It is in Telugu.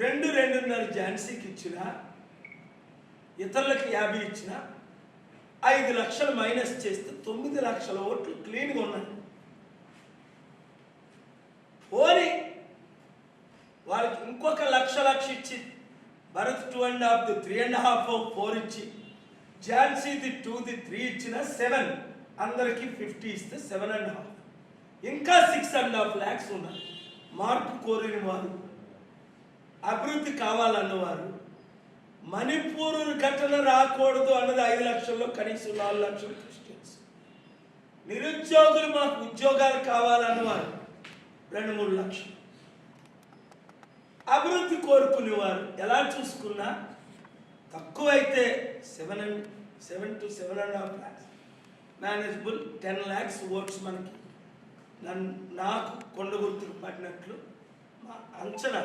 2.5 ఝాన్సీకి ఇచ్చిన, ఇతరులకు 50 ఇచ్చిన, 5 లక్షలు మైనస్ చేస్తే 9 లక్షల ఓట్లు క్లీన్గా ఉన్నాయి. పోనీ వాళ్ళకి ఇంకొక లక్ష ఇచ్చి భరత్ 2.5 3.5 4 ఇచ్చి ఝాన్సీది 2ది 3 ఇచ్చిన 7 అందరికి 50 ఇస్తే 7.5 ఇంకా 6.5 lakhs ఉన్నాయి. మార్పు కోరిన వారు, అభివృద్ధి కావాలన్నవారు, మణిపూర్ ఘటన రాకూడదు అన్నది 5 లక్షల్లో కనీసం 4 లక్షలు క్రిస్టియన్స్, నిరుద్యోగులు మాకు ఉద్యోగాలు కావాలన్నవారు 2-3 లక్షలు, అభివృద్ధి కోరుకునేవారు ఎలా చూసుకున్నా తక్కువైతే 7 to 7.5 lakhs, మేనేజబుల్ 10 lakhs ఓట్స్ మనకి నాకు కొండ గుర్తుకు పడినట్లు మా అంచనా.